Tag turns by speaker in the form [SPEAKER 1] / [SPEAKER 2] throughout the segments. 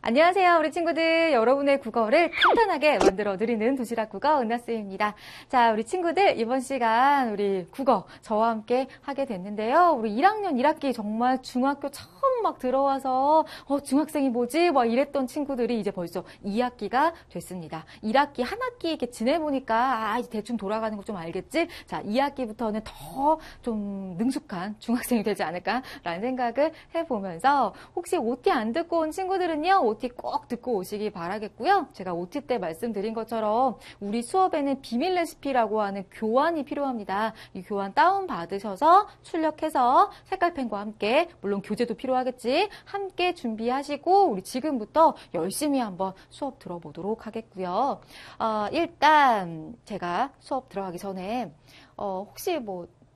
[SPEAKER 1] 안녕하세요, 우리 친구들. 여러분의 국어를 탄탄하게 만들어드리는 도시락 국어 은하쌤입니다. 자, 우리 친구들 이번 시간 우리 국어 저와 함께 하게 됐는데요. 우리 1학년 1학기 정말 중학교 처음 막 들어와서 중학생이 뭐지? 막 이랬던 친구들이 이제 벌써 2학기가 됐습니다. 1학기 한 학기 이렇게 지내보니까 이제 대충 돌아가는 거 좀 알겠지? 자, 2학기부터는 더 좀 능숙한 중학생이 되지 않을까라는 생각을 해보면서 혹시 OT 안 듣고 온 친구들은요, OT 꼭 듣고 오시기 바라겠고요. 제가 OT 때 말씀드린 것처럼 우리 수업에는 비밀 레시피라고 하는 교환이 필요합니다. 이 교환 다운받으셔서 출력해서 색깔펜과 함께, 물론 교재도 필요하겠지, 함께 준비하시고 우리 지금부터 열심히 한번 수업 들어보도록 하겠고요. 일단 제가 수업 들어가기 전에 혹시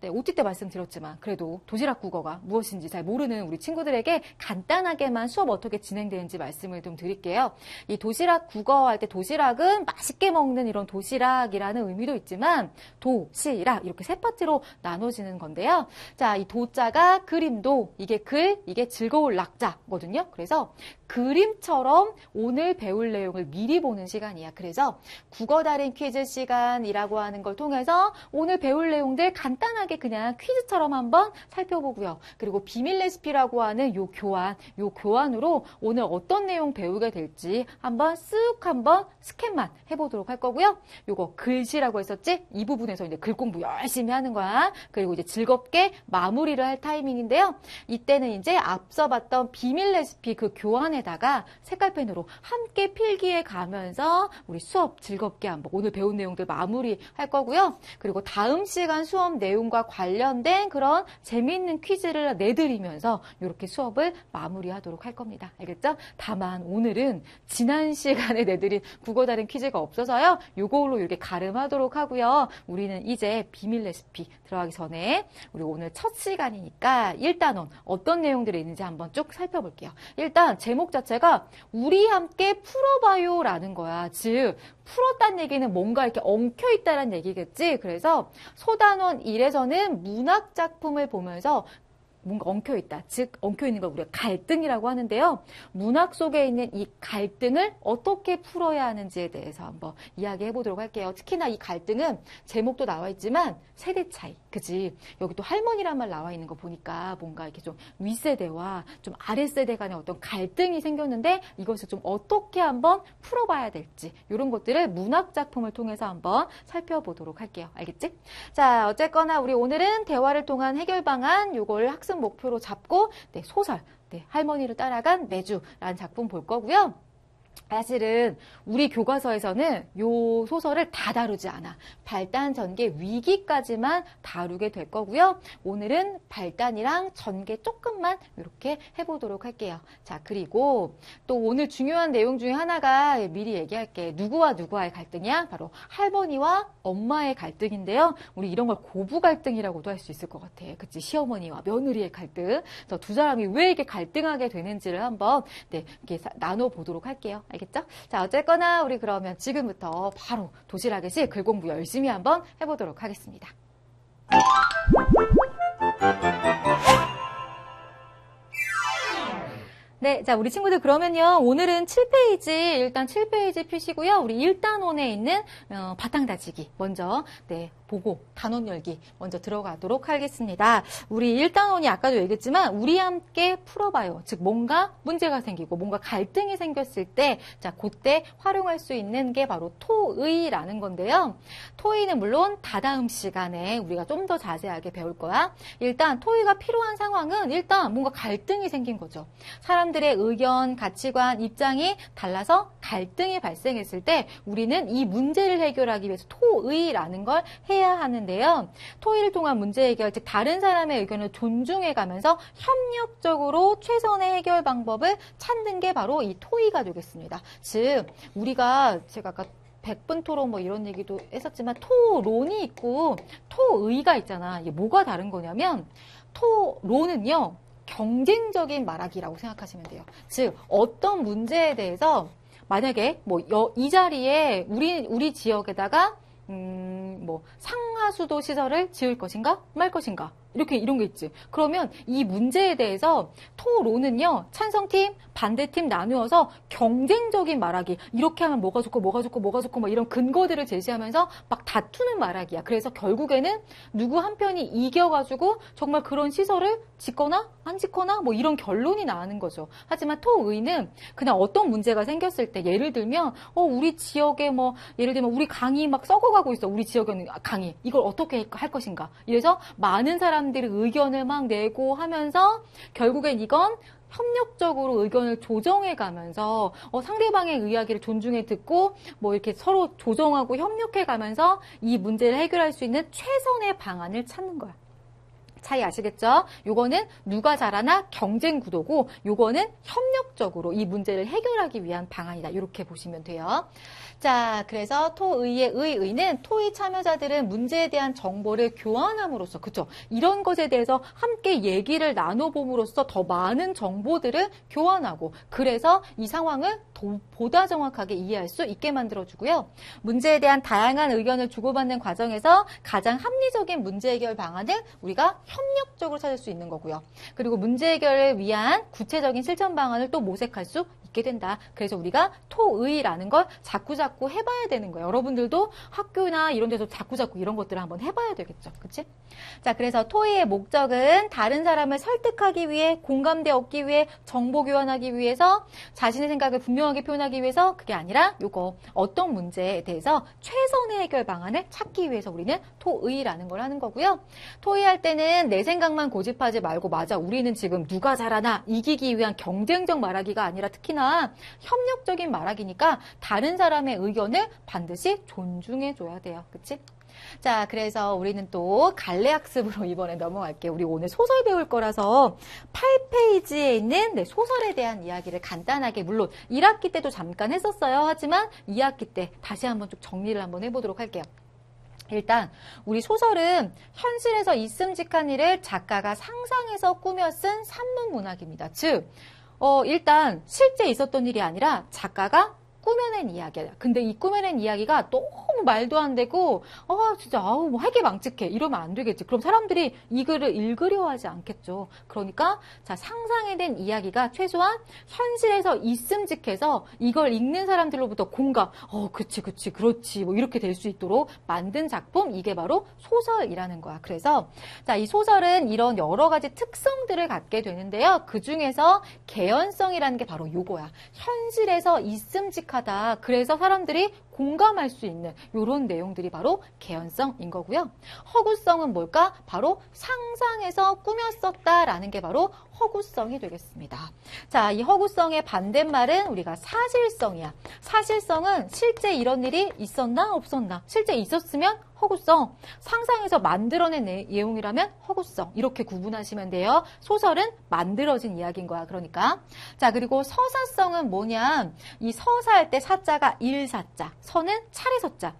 [SPEAKER 1] OT 때 말씀드렸지만 그래도 도시락 국어가 무엇인지 잘 모르는 우리 친구들에게 간단하게만 수업 어떻게 진행되는지 말씀을 좀 드릴게요. 이 도시락 국어 할 때 도시락은 맛있게 먹는 이런 도시락이라는 의미도 있지만 도시락 이렇게 세 파트로 나눠지는 건데요. 자, 이 도자가 그림도, 이게 글, 이게 즐거울 락자거든요. 그래서 그림처럼 오늘 배울 내용을 미리 보는 시간이야. 그래서 국어 달인 퀴즈 시간이라고 하는 걸 통해서 오늘 배울 내용들 간단하게 그냥 퀴즈처럼 한번 살펴보고요. 그리고 비밀 레시피라고 하는 요 교환으로 오늘 어떤 내용 배우게 될지 한번 스캔만 해보도록 할 거고요. 요거 글씨라고 했었지? 이 부분에서 이제 글 공부 열심히 하는 거야. 그리고 이제 즐겁게 마무리를 할 타이밍인데요. 이때는 이제 앞서 봤던 비밀 레시피 그 교환에다가 색깔펜으로 함께 필기해 가면서 우리 수업 즐겁게 한번 오늘 배운 내용들 마무리할 거고요. 그리고 다음 시간 수업 내용과 관련된 그런 재미있는 퀴즈를 내드리면서 이렇게 수업을 마무리하도록 할 겁니다. 알겠죠? 다만 오늘은 지난 시간에 내드린 국어 다른 퀴즈가 없어서요. 요걸로 이렇게 가름하도록 하고요. 우리는 이제 비밀 레시피 들어가기 전에 우리 오늘 첫 시간이니까 1단원 어떤 내용들이 있는지 한번 쭉 살펴볼게요. 일단 제목 자체가 우리 함께 풀어봐요 라는 거야. 즉 풀었다는 얘기는 뭔가 이렇게 엉켜있다는 얘기겠지. 그래서 소단원 1에서는 문학작품을 보면서 뭔가 엉켜있다. 즉 엉켜있는 걸 우리가 갈등이라고 하는데요. 문학 속에 있는 이 갈등을 어떻게 풀어야 하는지에 대해서 한번 이야기해 보도록 할게요. 특히나 이 갈등은 제목도 나와 있지만 세대 차이, 그지? 여기 또 할머니란 말 나와 있는 거 보니까 뭔가 이렇게 좀 윗세대와 좀 아랫세대 간의 어떤 갈등이 생겼는데 이것을 좀 어떻게 한번 풀어봐야 될지 이런 것들을 문학 작품을 통해서 한번 살펴보도록 할게요. 알겠지? 자, 어쨌거나 우리 오늘은 대화를 통한 해결 방안 요걸 학습 목표로 잡고 소설, 할머니를 따라간 매주라는 작품 볼 거고요. 사실은 우리 교과서에서는 요 소설을 다 다루지 않아. 발단, 전개, 위기까지만 다루게 될 거고요. 오늘은 발단이랑 전개 조금만 이렇게 해보도록 할게요. 자, 그리고 또 오늘 중요한 내용 중에 하나가 미리 얘기할게. 누구와 누구와의 갈등이야? 바로 할머니와 엄마의 갈등인데요. 우리 이런 걸 고부 갈등이라고도 할 수 있을 것 같아. 그치? 시어머니와 며느리의 갈등. 그래서 두 사람이 왜 이렇게 갈등하게 되는지를 한번 이렇게 나눠보도록 할게요. 알겠죠? 자, 어쨌거나 우리 그러면 지금부터 바로 도시락의 시 글 공부 열심히 한번 해보도록 하겠습니다. 네, 자, 우리 친구들 그러면요. 오늘은 7페이지, 일단 7페이지 펴시고요. 우리 1단원에 있는 바탕 다지기 먼저 보고 단원 열기 먼저 들어가도록 하겠습니다. 우리 1단원이 아까도 얘기했지만 우리 함께 풀어봐요. 즉 뭔가 문제가 생기고 뭔가 갈등이 생겼을 때 자, 그때 활용할 수 있는 게 바로 토의라는 건데요. 토의는 물론 다다음 시간에 우리가 좀 더 자세하게 배울 거야. 일단 토의가 필요한 상황은 일단 뭔가 갈등이 생긴 거죠. 사람들의 의견, 가치관, 입장이 달라서 갈등이 발생했을 때 우리는 이 문제를 해결하기 위해서 토의라는 걸 해야 하는데요. 토의를 통한 문제 해결, 즉 다른 사람의 의견을 존중해가면서 협력적으로 최선의 해결 방법을 찾는 게 바로 이 토의가 되겠습니다. 즉 우리가 제가 아까 100분 토론 뭐 이런 얘기도 했었지만 토론이 있고 토의가 있잖아. 이게 뭐가 다른 거냐면 토론은요. 경쟁적인 말하기라고 생각하시면 돼요. 즉 어떤 문제에 대해서 만약에 뭐 이 자리에 우리 지역에다가 뭐 상하수도 시설을 지을 것인가 말 것인가 이렇게 이런 게 있지. 그러면 이 문제에 대해서 토론은요 찬성팀 반대팀 나누어서 경쟁적인 말하기, 이렇게 하면 뭐가 좋고 뭐가 좋고 뭐가 좋고 뭐 이런 근거들을 제시하면서 막 다투는 말하기야. 그래서 결국에는 누구 한 편이 이겨가지고 정말 그런 시설을 짓거나 안 짓거나 뭐 이런 결론이 나는 거죠. 하지만 토의는 그냥 어떤 문제가 생겼을 때, 예를 들면 우리 지역에 뭐 예를 들면 우리 강이 막 썩어가고 있어. 우리 지역에는 강이, 이걸 어떻게 할 것인가. 이래서 많은 사람들이 의견을 막 내고 하면서 결국엔 이건 협력적으로 의견을 조정해 가면서 상대방의 이야기를 존중해 듣고 뭐 이렇게 서로 조정하고 협력해 가면서 이 문제를 해결할 수 있는 최선의 방안을 찾는 거야. 차이 아시겠죠? 요거는 누가 잘하나 경쟁 구도고, 요거는 협력적으로 이 문제를 해결하기 위한 방안이다. 이렇게 보시면 돼요. 자, 그래서 토의의 의는 토의 참여자들은 문제에 대한 정보를 교환함으로써, 그쵸? 이런 것에 대해서 함께 얘기를 나눠봄으로써 더 많은 정보들을 교환하고, 그래서 이 상황을 보다 정확하게 이해할 수 있게 만들어주고요. 문제에 대한 다양한 의견을 주고받는 과정에서 가장 합리적인 문제 해결 방안을 우리가 협력적으로 찾을 수 있는 거고요. 그리고 문제 해결을 위한 구체적인 실천 방안을 또 모색할 수 있게 된다. 그래서 우리가 토의라는 걸 자꾸자꾸 해봐야 되는 거예요. 여러분들도 학교나 이런 데서 자꾸자꾸 이런 것들을 한번 해봐야 되겠죠. 그치? 자, 그래서 토의의 목적은 다른 사람을 설득하기 위해, 공감대 얻기 위해, 정보 교환하기 위해서, 자신의 생각을 분명하게 표현하기 위해서, 그게 아니라 요거 어떤 문제에 대해서 최선의 해결 방안을 찾기 위해서 우리는 토의라는 걸 하는 거고요. 토의할 때는 내 생각만 고집하지 말고, 맞아, 우리는 지금 누가 잘하나 이기기 위한 경쟁적 말하기가 아니라 특히나 협력적인 말하기니까 다른 사람의 의견을 반드시 존중해줘야 돼요. 그치? 자, 그래서 우리는 또 갈래학습으로 이번에 넘어갈게요. 우리 오늘 소설 배울 거라서 8페이지에 있는 소설에 대한 이야기를 간단하게, 물론 1학기 때도 잠깐 했었어요. 하지만 2학기 때 다시 한번 쭉 정리를 한번 해보도록 할게요. 일단 우리 소설은 현실에서 있음직한 일을 작가가 상상해서 꾸며 쓴 산문 문학입니다. 즉 일단 실제 있었던 일이 아니라 작가가 꾸며낸 이야기야. 근데 이 꾸며낸 이야기가 너무 말도 안 되고 진짜 뭐 하기 망측해 이러면 안 되겠지. 그럼 사람들이 이 글을 읽으려 하지 않겠죠. 그러니까 자, 상상해낸 이야기가 최소한 현실에서 있음직해서 이걸 읽는 사람들로부터 공감, 그치 그렇지 뭐 이렇게 될 수 있도록 만든 작품, 이게 바로 소설이라는 거야. 그래서 자, 이 소설은 이런 여러 가지 특성들을 갖게 되는데요. 그 중에서 개연성이라는 게 바로 요거야. 현실에서 있음직하다. 그래서 사람들이 공감할 수 있는 이런 내용들이 바로 개연성인 거고요. 허구성은 뭘까? 바로 상상해서 꾸몄었다라는 게 바로 허구성이 되겠습니다. 자, 이 허구성의 반대말은 우리가 사실성이야. 사실성은 실제 이런 일이 있었나 없었나. 실제 있었으면 허구성, 상상해서 만들어낸 내용이라면 허구성, 이렇게 구분하시면 돼요. 소설은 만들어진 이야기인 거야. 그러니까 자, 그리고 서사성은 뭐냐, 이 서사할 때 사자가 일사자, 서는 차례서자,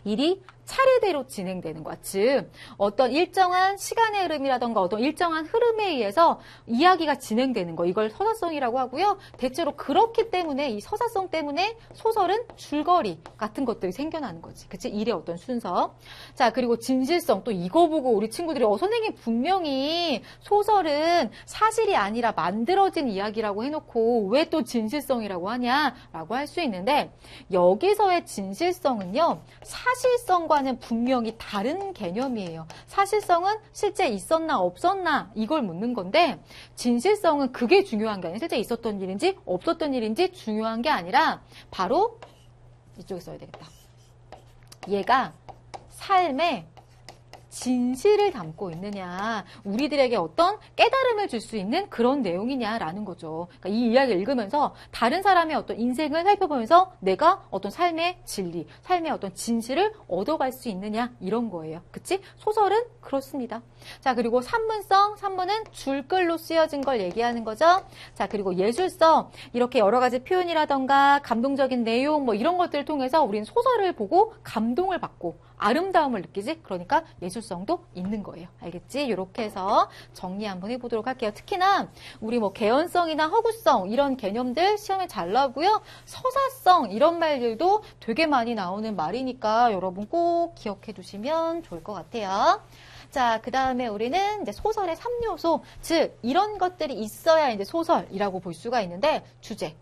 [SPEAKER 1] 일이 차례대로 진행되는 거야. 즉 어떤 일정한 시간의 흐름이라던가 어떤 일정한 흐름에 의해서 이야기가 진행되는 거, 이걸 서사성이라고 하고요. 대체로 그렇기 때문에 이 서사성 때문에 소설은 줄거리 같은 것들이 생겨나는 거지. 그치? 일의 어떤 순서. 자, 그리고 진실성, 또 이거 보고 우리 친구들이 선생님 분명히 소설은 사실이 아니라 만들어진 이야기라고 해놓고 왜 또 진실성이라고 하냐라고 할 수 있는데, 여기서의 진실성은요, 사실성과 는 분명히 다른 개념이에요. 사실성은 실제 있었나 없었나 이걸 묻는 건데, 진실성은 그게 중요한 게 아니라 실제 있었던 일인지 없었던 일인지 중요한 게 아니라 바로 이쪽에 써야 되겠다. 얘가 삶의 진실을 담고 있느냐, 우리들에게 어떤 깨달음을 줄 수 있는 그런 내용이냐라는 거죠. 그러니까 이 이야기를 읽으면서 다른 사람의 어떤 인생을 살펴보면서 내가 어떤 삶의 진리, 삶의 어떤 진실을 얻어갈 수 있느냐, 이런 거예요. 그치? 소설은 그렇습니다. 자, 그리고 산문성, 산문은 줄글로 쓰여진 걸 얘기하는 거죠. 자, 그리고 예술성, 이렇게 여러 가지 표현이라던가 감동적인 내용 뭐 이런 것들을 통해서 우리는 소설을 보고 감동을 받고 아름다움을 느끼지? 그러니까 예술성도 있는 거예요. 알겠지? 이렇게 해서 정리 한번 해보도록 할게요. 특히나 우리 뭐 개연성이나 허구성 이런 개념들 시험에 잘 나오고요. 서사성 이런 말들도 되게 많이 나오는 말이니까 여러분 꼭 기억해 두시면 좋을 것 같아요. 자, 그 다음에 우리는 이제 소설의 3요소, 즉, 이런 것들이 있어야 이제 소설이라고 볼 수가 있는데,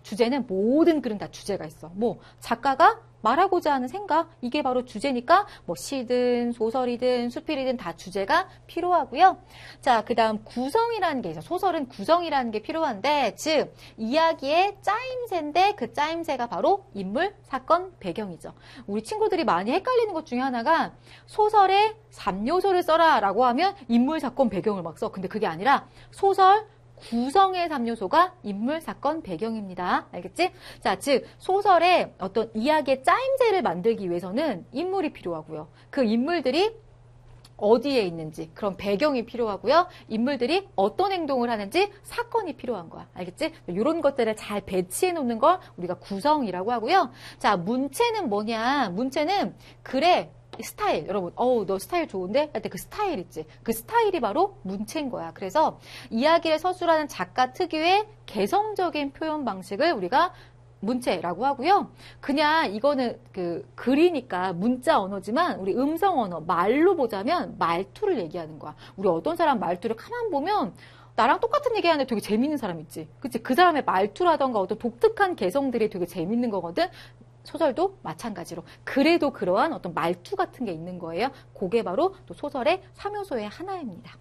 [SPEAKER 1] 주제는 모든 글은 다 주제가 있어. 뭐, 작가가 말하고자 하는 생각, 이게 바로 주제니까, 뭐, 시든, 소설이든, 수필이든 다 주제가 필요하고요. 자, 그 다음 구성이라는 게 있어. 소설은 구성이라는 게 필요한데, 즉, 이야기의 짜임새인데, 그 짜임새가 바로 인물, 사건, 배경이죠. 우리 친구들이 많이 헷갈리는 것 중에 하나가, 소설의 3요소를 써라 라고 하면 인물, 사건, 배경을 막 써. 근데 그게 아니라 소설 구성의 3요소가 인물, 사건, 배경입니다. 알겠지? 자, 즉 소설의 어떤 이야기의 짜임새를 만들기 위해서는 인물이 필요하고요. 그 인물들이 어디에 있는지 그런 배경이 필요하고요. 인물들이 어떤 행동을 하는지 사건이 필요한 거야. 알겠지? 이런 것들을 잘 배치해 놓는 걸 우리가 구성이라고 하고요. 자, 문체는 뭐냐? 문체는 글의 스타일. 여러분, 너 스타일 좋은데? 할 때 그 스타일 있지? 그 스타일이 바로 문체인 거야. 그래서 이야기를 서술하는 작가 특유의 개성적인 표현 방식을 우리가 문체라고 하고요. 그냥 이거는 그 글이니까 문자 언어지만 우리 음성 언어, 말로 보자면 말투를 얘기하는 거야. 우리 어떤 사람 말투를 가만 보면 나랑 똑같은 얘기하는데 되게 재밌는 사람 있지. 그치? 그 사람의 말투라던가 어떤 독특한 개성들이 되게 재밌는 거거든. 소설도 마찬가지로 그래도 그러한 어떤 말투 같은 게 있는 거예요. 그게 바로 또 소설의 3요소의 하나입니다.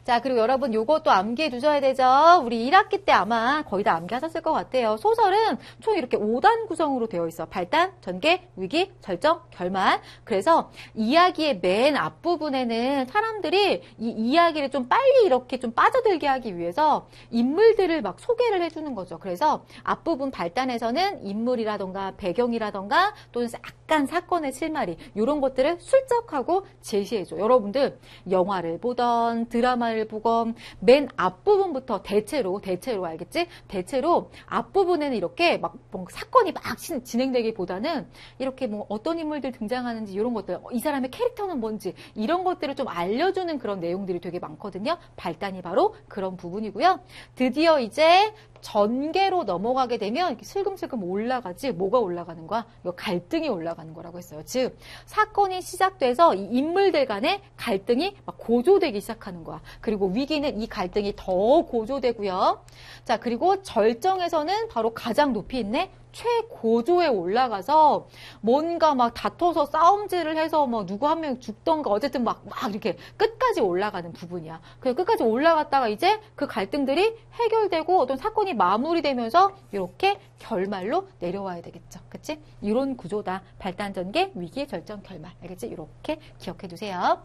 [SPEAKER 1] 자, 그리고 여러분 요것도 암기해 두셔야 되죠. 우리 1학기 때 아마 거의 다 암기하셨을 것 같아요. 소설은 총 이렇게 5단 구성으로 되어 있어. 발단, 전개, 위기, 절정, 결말. 그래서 이야기의 맨 앞부분에는 사람들이 이 이야기를 좀 빨리 이렇게 좀 빠져들게 하기 위해서 인물들을 막 소개를 해주는 거죠. 그래서 앞부분 발단에서는 인물이라던가 배경이라던가 또는 약간 사건의 실마리 이런 것들을 슬쩍하고 제시해줘. 여러분들 영화를 보던 드라마를 보건 맨 앞부분부터 대체로 알겠지? 대체로 앞부분에는 이렇게 막 사건이 막 진행되기보다는 이렇게 뭐 어떤 인물들 등장하는지 이런 것들, 이 사람의 캐릭터는 뭔지 이런 것들을 좀 알려주는 그런 내용들이 되게 많거든요. 발단이 바로 그런 부분이고요. 드디어 이제 전개로 넘어가게 되면 이렇게 슬금슬금 올라가지. 뭐가 올라가는 거야? 이거 갈등이 올라가는 거라고 했어요. 즉 사건이 시작돼서 이 인물들 간의 갈등이 막 고조되기 시작하는 거야. 그리고 위기는 이 갈등이 더 고조되고요. 자, 그리고 절정에서는 바로 가장 높이 있네. 최고조에 올라가서 뭔가 막 다퉈서 싸움질을 해서 뭐 누구 한 명 죽던가 어쨌든 막 이렇게 끝까지 올라가는 부분이야. 그래서 끝까지 올라갔다가 이제 그 갈등들이 해결되고 어떤 사건이 마무리되면서 이렇게 결말로 내려와야 되겠죠. 그치? 이런 구조다. 발단, 전개, 위기, 절정, 결말. 알겠지? 이렇게 기억해 두세요.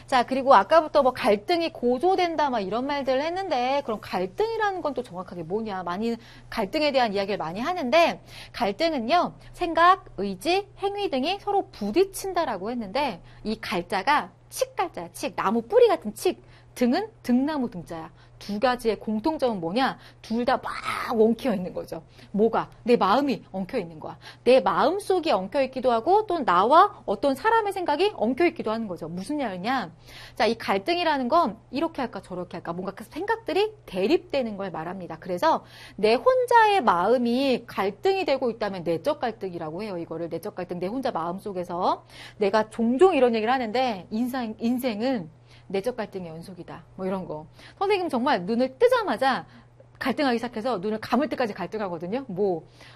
[SPEAKER 1] 자, 그리고 아까부터 뭐 갈등이 고조된다 막 이런 말들을 했는데 그럼 갈등이라는 건 또 정확하게 뭐냐? 많이 갈등에 대한 이야기를 많이 하는데 갈등은요. 생각, 의지, 행위 등이 서로 부딪힌다라고 했는데 이 갈자가 칡갈자야. 칡. 나무 뿌리 같은 칡. 등은 등나무 등자야. 두 가지의 공통점은 뭐냐? 둘 다 막 엉켜 있는 거죠. 뭐가? 내 마음이 엉켜 있는 거야. 내 마음속이 엉켜 있기도 하고 또 나와 어떤 사람의 생각이 엉켜 있기도 하는 거죠. 무슨 말이냐? 자, 이 갈등이라는 건 이렇게 할까 저렇게 할까 뭔가 그 생각들이 대립되는 걸 말합니다. 그래서 내 혼자의 마음이 갈등이 되고 있다면 내적 갈등이라고 해요. 이거를 내적 갈등, 내 혼자 마음속에서. 내가 종종 이런 얘기를 하는데 인생은 내적 갈등의 연속이다. 뭐 이런 거. 선생님 정말 눈을 뜨자마자 갈등하기 시작해서 눈을 감을 때까지 갈등하거든요.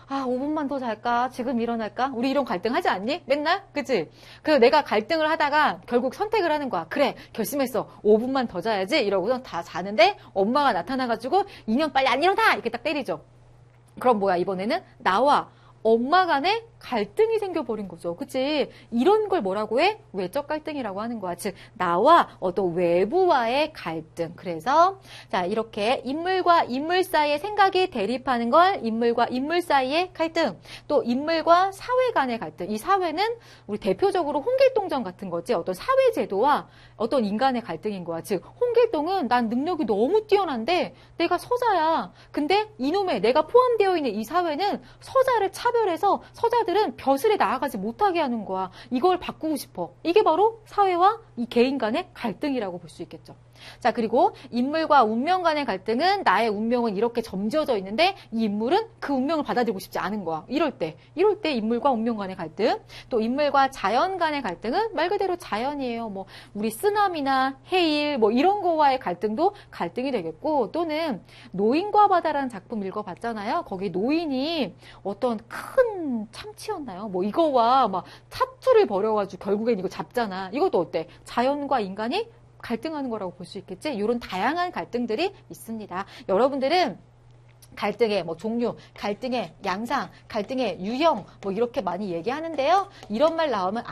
[SPEAKER 1] 5분만 더 잘까? 지금 일어날까? 우리 이런 갈등 하지 않니? 맨날? 그치? 그래서 내가 갈등을 하다가 결국 선택을 하는 거야. 그래, 결심했어. 5분만 더 자야지. 이러고서 다 자는데 엄마가 나타나가지고 인형 빨리 안 일어나! 이렇게 딱 때리죠. 그럼 뭐야, 이번에는 나와 엄마 간에 갈등이 생겨버린 거죠. 그치? 이런 걸 뭐라고 해? 외적 갈등이라고 하는 거야. 즉, 나와 어떤 외부와의 갈등. 그래서, 자, 이렇게 인물과 인물 사이의 생각이 대립하는 걸 인물과 인물 사이의 갈등. 또 인물과 사회 간의 갈등. 이 사회는 우리 대표적으로 홍길동전 같은 거지. 어떤 사회제도와 어떤 인간의 갈등인 거야. 즉, 홍길동은 난 능력이 너무 뛰어난데 내가 서자야. 근데 이놈의 내가 포함되어 있는 이 사회는 서자를 차별 차별해서 서자들은 벼슬에 나아가지 못하게 하는 거야. 이걸 바꾸고 싶어. 이게 바로 사회와 이 개인 간의 갈등이라고 볼 수 있겠죠. 자, 그리고 인물과 운명 간의 갈등은 나의 운명은 이렇게 점지어져 있는데 이 인물은 그 운명을 받아들이고 싶지 않은 거야. 이럴 때 인물과 운명 간의 갈등. 또 인물과 자연 간의 갈등은 말 그대로 자연이에요. 뭐 우리 쓰나미나 해일 뭐 이런 거와의 갈등도 갈등이 되겠고, 또는 노인과 바다라는 작품 읽어봤잖아요. 거기 노인이 어떤 큰 참치였나요? 뭐 이거와 막 사투를 벌여가지고 결국엔 이거 잡잖아. 이것도 어때? 자연과 인간이 갈등하는 거라고 볼 수 있겠지? 이런 다양한 갈등들이 있습니다. 여러분들은 갈등의 뭐 종류, 갈등의 양상, 갈등의 유형 뭐 이렇게 많이 얘기하는데요. 이런 말 나오면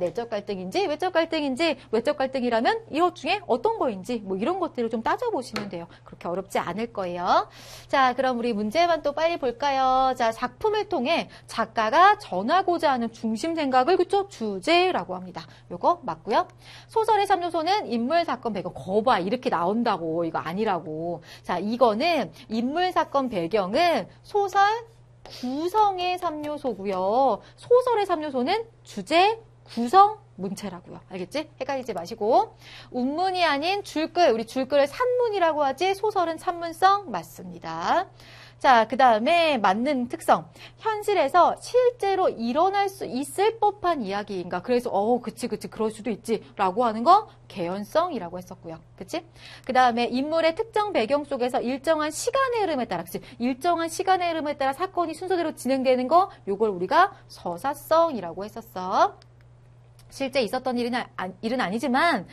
[SPEAKER 1] 내적 갈등인지 외적 갈등인지, 외적 갈등이라면 이것 중에 어떤 거인지 뭐 이런 것들을 좀 따져보시면 돼요. 그렇게 어렵지 않을 거예요. 자, 그럼 우리 문제만 또 빨리 볼까요? 자, 작품을 통해 작가가 전하고자 하는 중심 생각을 그쵸? 주제라고 합니다. 요거 맞고요. 소설의 3요소는 인물, 사건, 배경. 거봐, 이렇게 나온다고. 이거 아니라고. 자, 이거는 인물, 사건, 배경은 소설 구성의 3요소고요. 소설의 3요소는 주제, 구성, 문체라고요. 알겠지? 헷갈리지 마시고. 운문이 아닌 줄글, 우리 줄글을 산문이라고 하지 소설은 산문성 맞습니다. 자, 그 다음에 맞는 특성. 현실에서 실제로 일어날 수 있을 법한 이야기인가. 그래서 그치 그럴 수도 있지 라고 하는 거 개연성이라고 했었고요. 그치? 그 다음에 인물의 특정 배경 속에서 일정한 시간의 흐름에 따라, 그치? 일정한 시간의 흐름에 따라 사건이 순서대로 진행되는 거, 요걸 우리가 서사성이라고 했었어. 실제 있었던 일은 아니지만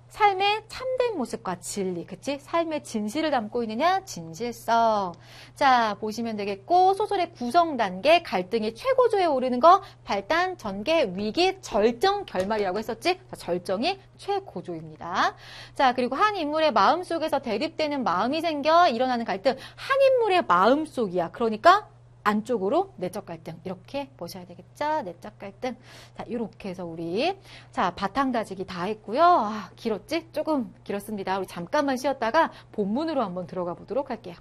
[SPEAKER 1] 삶의 참된 모습과 진리, 그치? 삶의 진실을 담고 있느냐? 진실성. 자, 보시면 되겠고, 소설의 구성 단계, 갈등이 최고조에 오르는 거, 발단, 전개, 위기, 절정, 결말이라고 했었지? 자, 절정이 최고조입니다. 자, 그리고 한 인물의 마음속에서 대립되는 마음이 생겨 일어나는 갈등, 한 인물의 마음속이야. 그러니까 안쪽으로 내적 갈등 이렇게 보셔야 되겠죠. 내적 갈등. 자, 이렇게 해서 우리 바탕 다지기 다 했고요. 길었지? 조금 길었습니다. 우리 잠깐만 쉬었다가 본문으로 한번 들어가 보도록 할게요.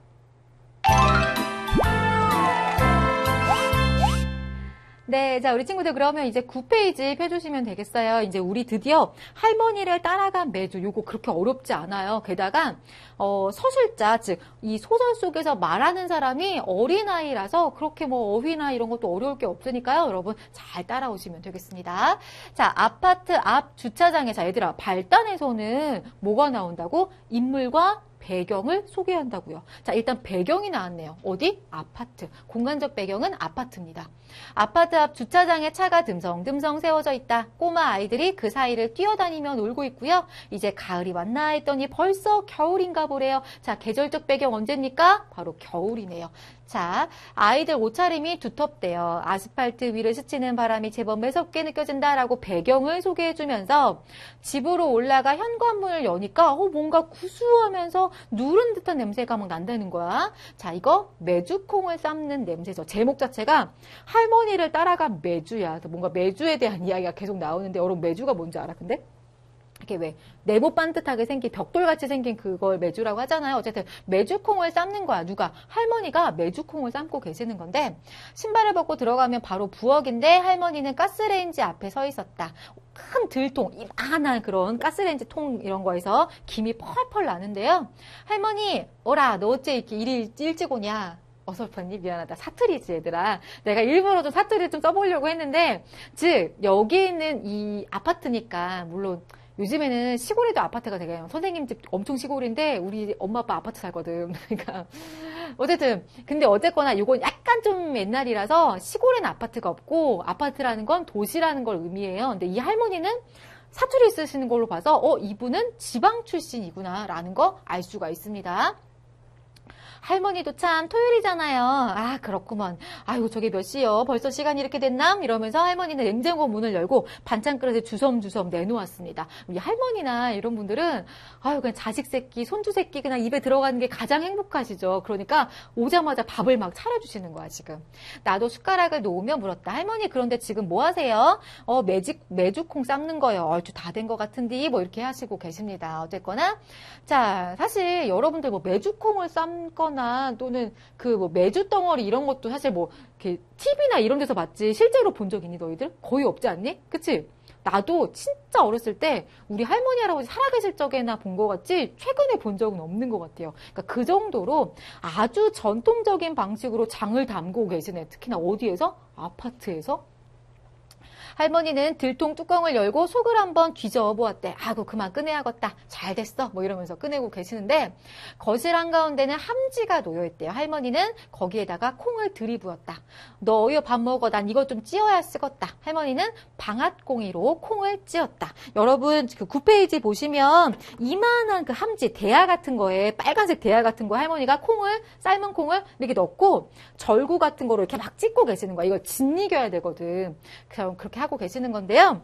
[SPEAKER 1] 네, 자, 우리 친구들 그러면 이제 9페이지 펴주시면 되겠어요. 이제 우리 드디어 할머니를 따라간 매주, 요거 그렇게 어렵지 않아요. 게다가 서술자, 즉 이 소설 속에서 말하는 사람이 어린아이라서 그렇게 뭐 어휘나 이런 것도 어려울 게 없으니까요. 여러분 잘 따라오시면 되겠습니다. 자, 아파트 앞 주차장에, 얘들아, 발단에서는 뭐가 나온다고? 인물과 배경을 소개한다고요. 자, 일단 배경이 나왔네요. 어디? 아파트. 공간적 배경은 아파트입니다. 아파트 앞 주차장에 차가 듬성듬성 세워져 있다. 꼬마 아이들이 그 사이를 뛰어다니며 놀고 있고요. 이제 가을이 왔나 했더니 벌써 겨울인가 보래요. 자, 계절적 배경 언제입니까? 바로 겨울이네요. 자, 아이들 옷차림이 두텁대요. 아스팔트 위를 스치는 바람이 제법 매섭게 느껴진다라고 배경을 소개해주면서 집으로 올라가 현관문을 여니까 뭔가 구수하면서 누른 듯한 냄새가 막 난다는 거야. 자, 이거 메주콩을 삶는 냄새죠. 제목 자체가 할머니를 따라간 메주야. 뭔가 메주에 대한 이야기가 계속 나오는데, 여러분 메주가 뭔지 알아? 근데? 이렇게 왜 네모 반듯하게 생긴 벽돌같이 생긴 그걸 메주라고 하잖아요. 어쨌든 메주콩을 삶는 거야. 누가? 할머니가 메주콩을 삶고 계시는 건데, 신발을 벗고 들어가면 바로 부엌인데 할머니는 가스레인지 앞에 서 있었다. 큰 들통, 이만한 그런 가스레인지 통 이런 거에서 김이 펄펄 나는데요. 할머니, 어라, 너 어째 이렇게 일찍 오냐? 어설펐니? 미안하다. 사투리지, 얘들아. 내가 일부러 좀 사투리를 좀 써보려고 했는데, 즉 여기 있는 이 아파트니까, 물론 요즘에는 시골에도 아파트가 되게, 선생님 집 엄청 시골인데 우리 엄마 아빠 아파트 살거든. 그러니까 어쨌든 근데 어쨌거나 이건 약간 좀 옛날이라서 시골에는 아파트가 없고, 아파트라는 건 도시라는 걸 의미해요. 근데 이 할머니는 사투리 쓰시는 걸로 봐서 이분은 지방 출신이구나 라는 거 알 수가 있습니다. 할머니도 참 토요일이잖아요. 그렇구먼. 아이고, 저게 몇 시요? 벌써 시간이 이렇게 됐남? 이러면서 할머니는 냉장고 문을 열고 반찬 그릇에 주섬주섬 내놓았습니다. 우리 할머니나 이런 분들은 그냥 자식 새끼, 손주 새끼 그냥 입에 들어가는 게 가장 행복하시죠. 그러니까 오자마자 밥을 막 차려주시는 거야, 지금. 나도 숟가락을 놓으며 물었다. 할머니, 그런데 지금 뭐 하세요? 메주콩 삶는 거요. 얼추 다 된 것 같은데 뭐 이렇게 하시고 계십니다. 어쨌거나 자, 사실 여러분들 뭐 메주콩을 삶건 TV에서나 또는 그 뭐 메주 덩어리 이런 것도 사실 뭐 이렇게 TV나 이런 데서 봤지 실제로 본 적 있니 너희들? 거의 없지 않니? 그치? 나도 진짜 어렸을 때 우리 할머니 할아버지 살아계실 적에나 본 것 같지 최근에 본 적은 없는 것 같아요. 그러니까 그 정도로 아주 전통적인 방식으로 장을 담고 계시네. 특히나 어디에서? 아파트에서. 할머니는 들통 뚜껑을 열고 속을 한번 뒤져어 보았대. 아이고 그만 꺼내야겠다. 잘 됐어. 뭐 이러면서 꺼내고 계시는데 거실 한가운데는 함지가 놓여있대요. 할머니는 거기에다가 콩을 들이부었다. 너 어여 밥 먹어. 난 이것 좀 찧어야 쓰겄다. 할머니는 방앗공이로 콩을 찧었다. 여러분 그 9페이지 보시면 이만한 그 함지 대야 같은 거에 빨간색 대야 같은 거 할머니가 콩을 삶은 콩을 이렇게 넣고 절구 같은 거로 이렇게 막 찢고 계시는 거야. 이걸 짓이겨야 되거든. 그럼 그렇게 하고 계시는 건데요.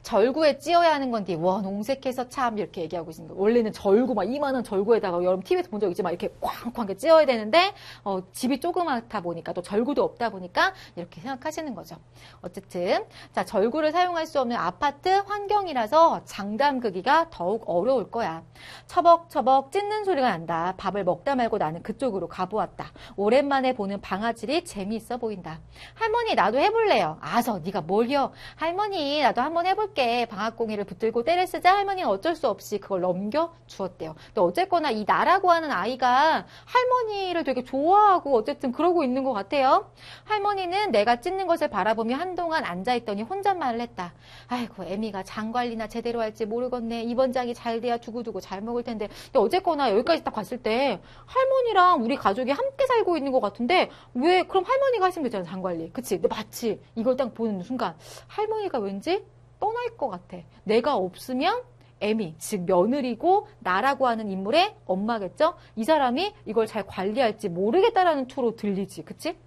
[SPEAKER 1] 절구에 찧어야 하는 건데 와 농색해서 참 이렇게 얘기하고 있는 거예요. 원래는 절구 막 이만한 절구에다가 여러분 TV에서 본 적 있지만 이렇게 쾅쾅 찧어야 되는데 집이 조그맣다 보니까 또 절구도 없다 보니까 이렇게 생각하시는 거죠. 어쨌든 자 절구를 사용할 수 없는 아파트 환경이라서 장 담그기가 더욱 어려울 거야. 처벅처벅 찢는 소리가 난다. 밥을 먹다 말고 나는 그쪽으로 가보았다. 오랜만에 보는 방아질이 재미있어 보인다. 할머니 나도 해볼래요. 아서 네가 뭘요? 할머니 나도 한번 해볼게. 방앗공이를 붙들고 때를 쓰자 할머니는 어쩔 수 없이 그걸 넘겨 주었대요. 근데 어쨌거나 이 나라고 하는 아이가 할머니를 되게 좋아하고 어쨌든 그러고 있는 것 같아요. 할머니는 내가 찢는 것을 바라보며 한동안 앉아있더니 혼잣말을 했다. 아이고 애미가 장 관리나 제대로 할지 모르겠네. 이번 장이 잘 돼야 두고두고 잘 먹을 텐데. 근데 어쨌거나 여기까지 딱 봤을 때 할머니랑 우리 가족이 함께 살고 있는 것 같은데 왜 그럼 할머니가 하시면 되잖아 장 관리. 그치? 근데 마치 이걸 딱 보는 순간 할머니가 왠지 떠날 것 같아. 내가 없으면 애미, 즉 며느리고 나라고 하는 인물의 엄마겠죠? 이 사람이 이걸 잘 관리할지 모르겠다라는 투로 들리지. 그치?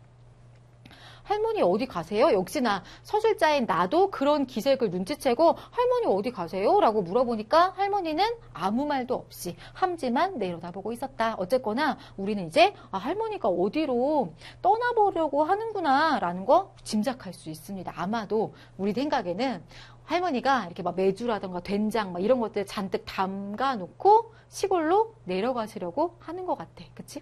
[SPEAKER 1] 할머니 어디 가세요? 역시나 서술자인 나도 그런 기색을 눈치채고 할머니 어디 가세요? 라고 물어보니까 할머니는 아무 말도 없이 함지만 내려다보고 있었다. 어쨌거나 우리는 이제 할머니가 어디로 떠나보려고 하는구나 라는 거 짐작할 수 있습니다. 아마도 우리 생각에는 할머니가 이렇게 막 메주라던가 된장 막 이런 것들 잔뜩 담가 놓고 시골로 내려가시려고 하는 것 같아. 그치?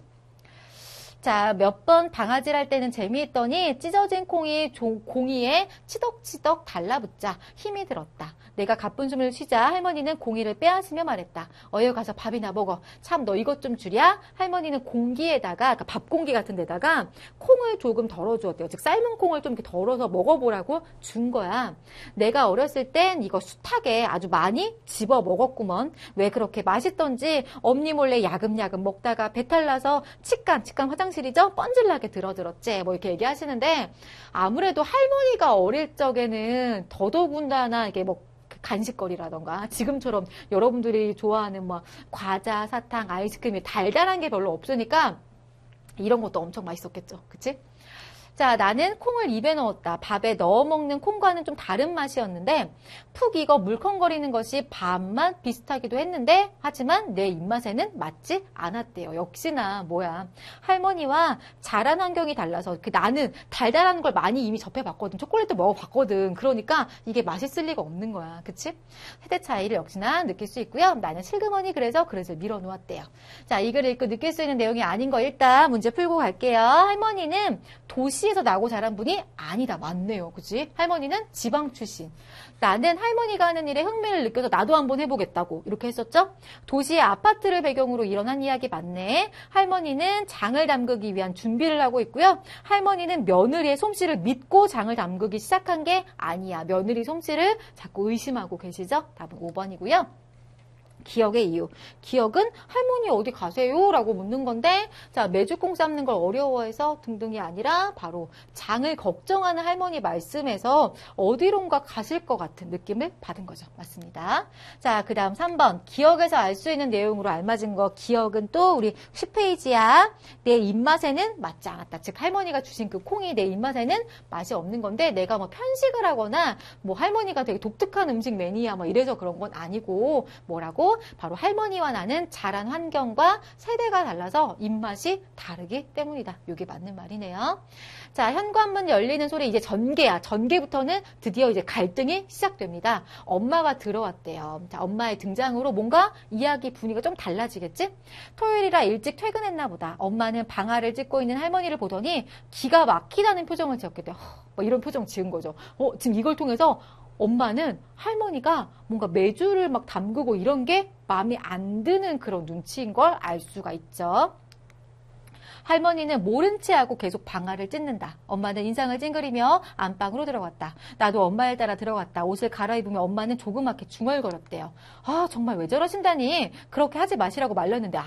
[SPEAKER 1] 자, 몇 번 방아질 할 때는 재미있더니 찢어진 콩이 공이에 치덕치덕 달라붙자 힘이 들었다. 내가 가쁜 숨을 쉬자 할머니는 공이를 빼앗으며 말했다. 어여 가서 밥이나 먹어. 참 너 이것 좀 주랴? 할머니는 공기에다가 그러니까 밥 공기 같은 데다가 콩을 조금 덜어주었대요. 즉 삶은 콩을 좀 이렇게 덜어서 먹어보라고 준 거야. 내가 어렸을 땐 이거 숱하게 아주 많이 집어 먹었구먼. 왜 그렇게 맛있던지 엄니 몰래 야금야금 먹다가 배탈 나서 치깐 화장실이죠? 뻔질나게 들어들었지. 뭐 이렇게 얘기하시는데 아무래도 할머니가 어릴 적에는 더더군다나 이게 뭐 간식거리라던가 지금처럼 여러분들이 좋아하는 뭐 과자, 사탕, 아이스크림이 달달한 게 별로 없으니까 이런 것도 엄청 맛있었겠죠. 그치? 자, 나는 콩을 입에 넣었다. 밥에 넣어 먹는 콩과는 좀 다른 맛이었는데 푹 익어 물컹거리는 것이 밥맛 비슷하기도 했는데 하지만 내 입맛에는 맞지 않았대요. 역시나 뭐야. 할머니와 자란 환경이 달라서 나는 달달한 걸 많이 이미 접해봤거든. 초콜릿도 먹어봤거든. 그러니까 이게 맛있을 리가 없는 거야. 그치? 세대 차이를 역시나 느낄 수 있고요. 나는 슬그머니 그래서 그릇을 밀어놓았대요. 자, 이 글을 읽고 느낄 수 있는 내용이 아닌 거 일단 문제 풀고 갈게요. 할머니는 도시에서 나고 자란 분이 아니다. 맞네요. 그치? 할머니는 지방 출신. 나는 할머니가 하는 일에 흥미를 느껴서 나도 한번 해보겠다고 이렇게 했었죠? 도시의 아파트를 배경으로 일어난 이야기 맞네. 할머니는 장을 담그기 위한 준비를 하고 있고요. 할머니는 며느리의 솜씨를 믿고 장을 담그기 시작한 게 아니야. 며느리 솜씨를 자꾸 의심하고 계시죠? 답은 5번이고요. 기억의 이유. 기억은 할머니 어디 가세요? 라고 묻는 건데 자 메주콩 삶는 걸 어려워해서 등등이 아니라 바로 장을 걱정하는 할머니 말씀에서 어디론가 가실 것 같은 느낌을 받은 거죠. 맞습니다. 자, 그 다음 3번. 기억에서 알 수 있는 내용으로 알맞은 거. 기억은 또 우리 10페이지야. 내 입맛에는 맞지 않았다. 즉 할머니가 주신 그 콩이 내 입맛에는 맛이 없는 건데 내가 뭐 편식을 하거나 뭐 할머니가 되게 독특한 음식 매니아 뭐 이래서 그런 건 아니고 뭐라고? 뭐냐고? 바로 할머니와 나는 자란 환경과 세대가 달라서 입맛이 다르기 때문이다. 이게 맞는 말이네요. 자, 현관문 열리는 소리 이제 전개야. 전개부터는 드디어 이제 갈등이 시작됩니다. 엄마가 들어왔대요. 자, 엄마의 등장으로 뭔가 이야기 분위기가 좀 달라지겠지? 토요일이라 일찍 퇴근했나 보다. 엄마는 방아를 찢고 있는 할머니를 보더니 기가 막히다는 표정을 지었게 돼요. 뭐 이런 표정 지은 거죠. 지금 이걸 통해서 엄마는 할머니가 뭔가 메주를 막 담그고 이런 게 마음에 안 드는 그런 눈치인 걸 알 수가 있죠. 할머니는 모른 채 하고 계속 방아를 찢는다. 엄마는 인상을 찡그리며 안방으로 들어갔다. 나도 엄마를 따라 들어갔다. 옷을 갈아입으며 엄마는 조그맣게 중얼거렸대요. 아, 정말 왜 저러신다니? 그렇게 하지 마시라고 말렸는데,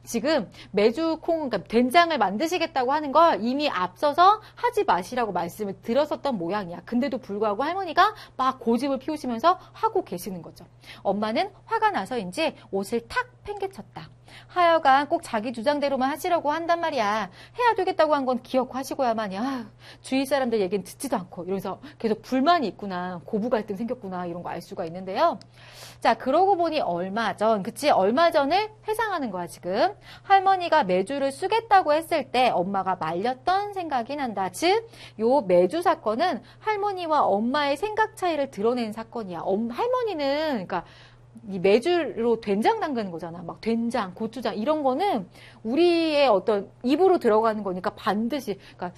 [SPEAKER 1] 지금 메주콩, 그러니까 된장을 만드시겠다고 하는 걸 이미 앞서서 하지 마시라고 말씀을 드렸었던 모양이야. 근데도 불구하고 할머니가 막 고집을 피우시면서 하고 계시는 거죠. 엄마는 화가 나서인지 옷을 탁 팽개쳤다. 하여간 꼭 자기 주장대로만 하시라고 한단 말이야. 해야 되겠다고 한 건 기억하시고야만이야. 주위 사람들 얘기는 듣지도 않고 이러면서 계속 불만이 있구나. 고부 갈등 생겼구나. 이런 거 알 수가 있는데요. 자, 그러고 보니 얼마 전, 얼마 전을 회상하는 거야, 지금. 할머니가 메주를 쓰겠다고 했을 때 엄마가 말렸던 생각이 난다. 즉, 요 메주 사건은 할머니와 엄마의 생각 차이를 드러낸 사건이야. 할머니는, 그러니까 이 메주로 된장 담그는 거잖아. 막 된장, 고추장 이런 거는 우리의 어떤 입으로 들어가는 거니까 반드시, 그러니까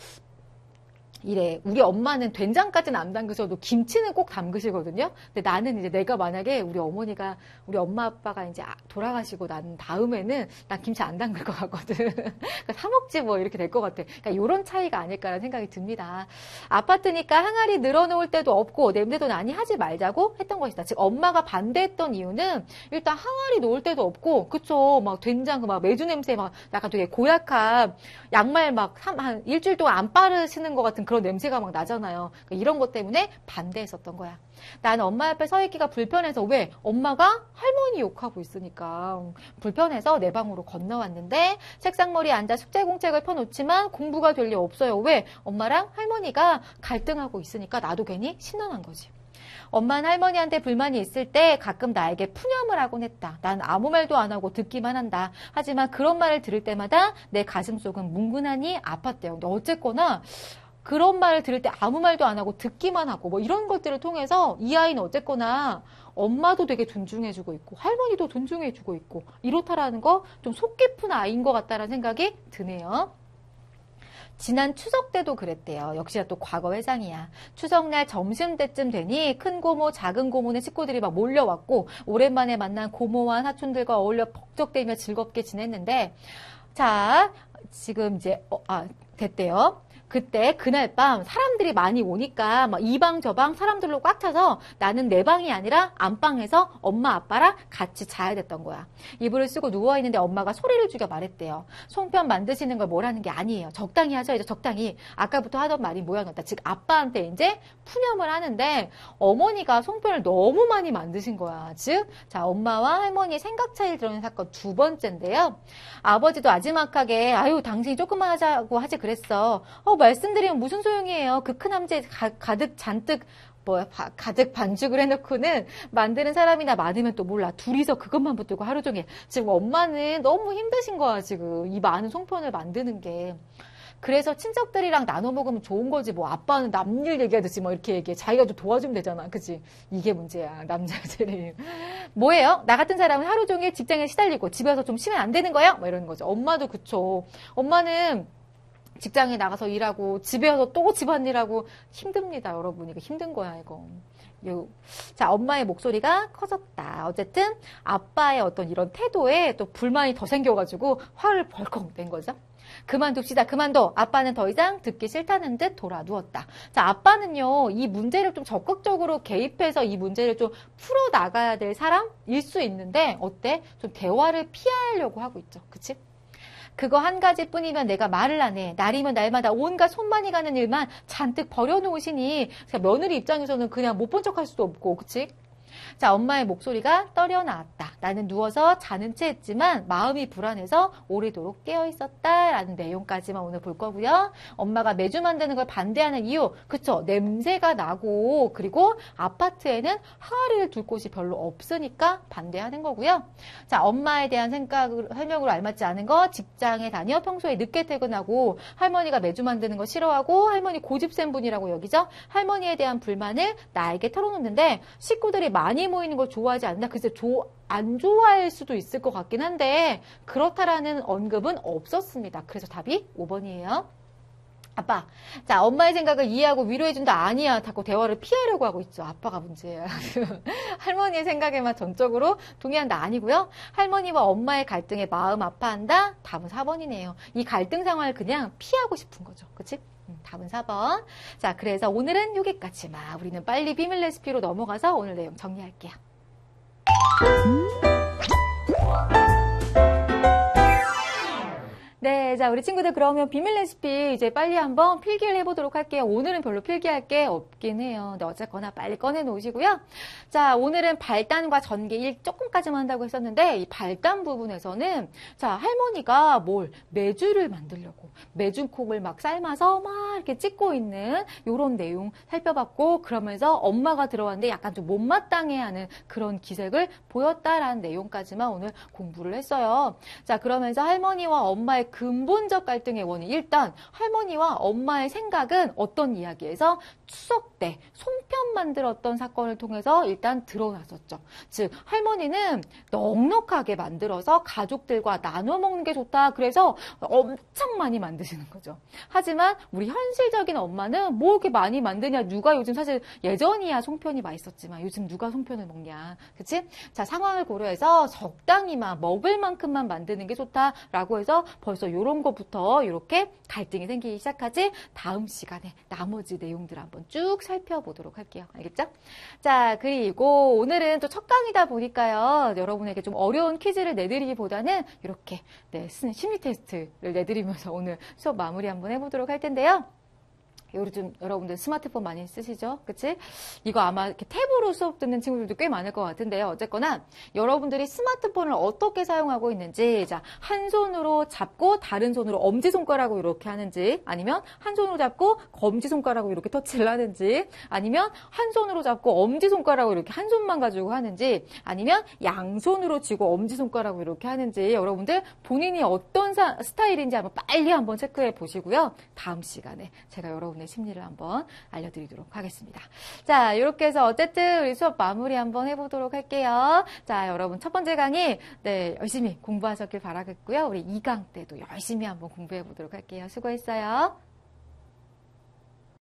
[SPEAKER 1] 이래. 우리 엄마는 된장까지는 안 담그셔도 김치는 꼭 담그시거든요. 근데 나는 이제 내가 만약에 우리 엄마 아빠가 이제 돌아가시고 난 다음에는 난 김치 안 담글 것 같거든. 그러니까 사 먹지 뭐 이렇게 될 것 같아. 그러니까 이런 차이가 아닐까라는 생각이 듭니다. 아파트니까 항아리 늘어놓을 때도 없고 냄새도 나니 하지 말자고 했던 것이다. 즉 엄마가 반대했던 이유는 일단 항아리 놓을 때도 없고, 그쵸? 막 된장, 막 메주 냄새 막 약간 되게 고약한 양말 막 한 일주일 동안 안 빠르시는 것 같은 그런 냄새가 막 나잖아요. 그러니까 이런 것 때문에 반대했었던 거야. 나는 엄마 옆에 서 있기가 불편해서. 왜? 엄마가 할머니 욕하고 있으니까 불편해서 내 방으로 건너왔는데 책상머리에 앉아 숙제 공책을 펴놓지만 공부가 될 리 없어요. 왜? 엄마랑 할머니가 갈등하고 있으니까 나도 괜히 심란한 거지. 엄마는 할머니한테 불만이 있을 때 가끔 나에게 푸념을 하곤 했다. 난 아무 말도 안 하고 듣기만 한다. 하지만 그런 말을 들을 때마다 내 가슴속은 뭉근하니 아팠대요. 근데 어쨌거나 그런 말을 들을 때 아무 말도 안 하고 듣기만 하고 뭐 이런 것들을 통해서 이 아이는 어쨌거나 엄마도 되게 존중해주고 있고 할머니도 존중해주고 있고 이렇다라는 거 좀 속 깊은 아이인 것 같다라는 생각이 드네요. 지난 추석 때도 그랬대요. 역시나 또 과거 회상이야. 추석날 점심때쯤 되니 큰 고모, 작은 고모네 식구들이 막 몰려왔고 오랜만에 만난 고모와 사촌들과 어울려 벅적대며 즐겁게 지냈는데, 자, 지금 이제 됐대요. 그때 그날 밤 사람들이 많이 오니까 막 이 방 저 방 사람들로 꽉 차서 나는 내 방이 아니라 안방에서 엄마 아빠랑 같이 자야 됐던 거야. 이불을 쓰고 누워있는데 엄마가 소리를 죽여 말했대요. 송편 만드시는 걸 뭐라는 게 아니에요. 적당히 하셔. 이제 적당히. 아까부터 하던 말이 모양이었다. 즉 아빠한테 이제 푸념을 하는데 어머니가 송편을 너무 많이 만드신 거야. 즉 자, 엄마와 할머니의 생각 차이를 드러낸 사건 두 번째인데요. 아버지도 아지막하게 아유 당신이 조금만 하자고 하지 그랬어. 말씀드리면 무슨 소용이에요. 그 큰 함재에 가득 잔뜩 가득 반죽을 해놓고는 만드는 사람이나 많으면 또 몰라. 둘이서 그것만 붙들고 하루 종일. 지금 엄마는 너무 힘드신 거야. 지금 이 많은 송편을 만드는 게. 그래서 친척들이랑 나눠 먹으면 좋은 거지. 뭐 아빠는 남일 얘기하듯이 뭐 이렇게 얘기해. 자기가 좀 도와주면 되잖아. 그치? 이게 문제야. 남자들이. 뭐예요? 나 같은 사람은 하루 종일 직장에 시달리고 집에 와서 좀 쉬면 안 되는 거야? 뭐 이러는 거죠. 엄마도 그쵸. 엄마는 직장에 나가서 일하고 집에 와서 또 집안일하고 힘듭니다, 여러분. 이거 힘든 거야, 이거. 자, 엄마의 목소리가 커졌다. 어쨌든 아빠의 어떤 이런 태도에 또 불만이 더 생겨가지고 화를 벌컥 낸 거죠. 그만둡시다. 그만둬. 아빠는 더 이상 듣기 싫다는 듯 돌아 누웠다. 자, 아빠는요, 이 문제를 좀 적극적으로 개입해서 이 문제를 좀 풀어나가야 될 사람일 수 있는데, 어때? 좀 대화를 피하려고 하고 있죠. 그치? 그거 한 가지뿐이면 내가 말을 안 해. 날이면 날마다 온갖 손만이 가는 일만 잔뜩 버려놓으시니 며느리 입장에서는 그냥 못 본 척할 수도 없고, 그치? 자, 엄마의 목소리가 떨려 나왔다. 나는 누워서 자는 채 했지만 마음이 불안해서 오래도록 깨어 있었다라는 내용까지만 오늘 볼 거고요. 엄마가 매주 만드는 걸 반대하는 이유, 그쵸? 냄새가 나고 그리고 아파트에는 항아리를 둘 곳이 별로 없으니까 반대하는 거고요. 자, 엄마에 대한 설명으로 알맞지 않은 거, 직장에 다녀 평소에 늦게 퇴근하고 할머니가 매주 만드는 거 싫어하고 할머니 고집센 분이라고 여기죠. 할머니에 대한 불만을 나에게 털어놓는데 식구들이 많이 모이는 걸 좋아하지 않는다. 글쎄 안 좋아할 수도 있을 것 같긴 한데 그렇다라는 언급은 없었습니다. 그래서 답이 5번이에요. 아빠, 자, 엄마의 생각을 이해하고 위로해준다. 아니야. 자꾸 대화를 피하려고 하고 있죠. 아빠가 문제예요. 할머니의 생각에만 전적으로 동의한다. 아니고요. 할머니와 엄마의 갈등에 마음 아파한다. 답은 4번이네요. 이 갈등 상황을 그냥 피하고 싶은 거죠. 그치? 답은 4번. 자, 그래서 오늘은 여기까지만. 우리는 빨리 비밀 레시피로 넘어가서 오늘 내용 정리할게요. 네, 자, 우리 친구들 그러면 비밀 레시피 이제 빨리 한번 필기를 해보도록 할게요. 오늘은 별로 필기할 게 없긴 해요. 근데 어쨌거나 빨리 꺼내 놓으시고요. 자, 오늘은 발단과 전개 1 조금까지만 한다고 했었는데 이 발단 부분에서는 자, 할머니가 메주를 만들려고 메주콩을 막 삶아서 막 이렇게 찍고 있는 요런 내용 살펴봤고 그러면서 엄마가 들어왔는데 약간 좀 못마땅해하는 그런 기색을 보였다라는 내용까지만 오늘 공부를 했어요. 자, 그러면서 할머니와 엄마의 근본적 갈등의 원인. 일단 할머니와 엄마의 생각은 어떤 이야기에서 추석 때 송편 만들었던 사건을 통해서 일단 드러났었죠. 즉 할머니는 넉넉하게 만들어서 가족들과 나눠 먹는 게 좋다. 그래서 엄청 많이 만드시는 거죠. 하지만 우리 현실적인 엄마는 뭐 이렇게 많이 만드냐. 누가 요즘 사실 예전이야 송편이 맛있었지만 요즘 누가 송편을 먹냐. 그치? 자, 상황을 고려해서 적당히만 먹을 만큼만 만드는 게 좋다라고 해서 벌써 이런 거부터 이렇게 갈등이 생기기 시작하지. 다음 시간에 나머지 내용들 한번 쭉 살펴보도록 할게요. 알겠죠? 자, 그리고 오늘은 또 첫 강의다 보니까요. 여러분에게 좀 어려운 퀴즈를 내드리기보다는 이렇게 심리 테스트를 내드리면서 오늘 수업 마무리 한번 해보도록 할 텐데요. 요즘 여러분들 스마트폰 많이 쓰시죠? 그치? 이거 아마 이렇게 탭으로 수업 듣는 친구들도 꽤 많을 것 같은데요. 어쨌거나 여러분들이 스마트폰을 어떻게 사용하고 있는지, 자, 한 손으로 잡고 다른 손으로 엄지손가락으로 이렇게 하는지, 아니면 한 손으로 잡고 검지손가락으로 이렇게 터치를 하는지, 아니면 한 손으로 잡고 엄지손가락으로 이렇게 한 손만 가지고 하는지, 아니면 양손으로 쥐고 엄지손가락으로 이렇게 하는지, 여러분들 본인이 어떤 스타일인지 한번 체크해 보시고요. 다음 시간에 제가 여러분의 심리를 한번 알려드리도록 하겠습니다. 자, 이렇게 해서 어쨌든 우리 수업 마무리 한번 해보도록 할게요. 자, 여러분 첫 번째 강의 열심히 공부하셨길 바라겠고요. 우리 2강 때도 열심히 한번 공부해 보도록 할게요. 수고했어요.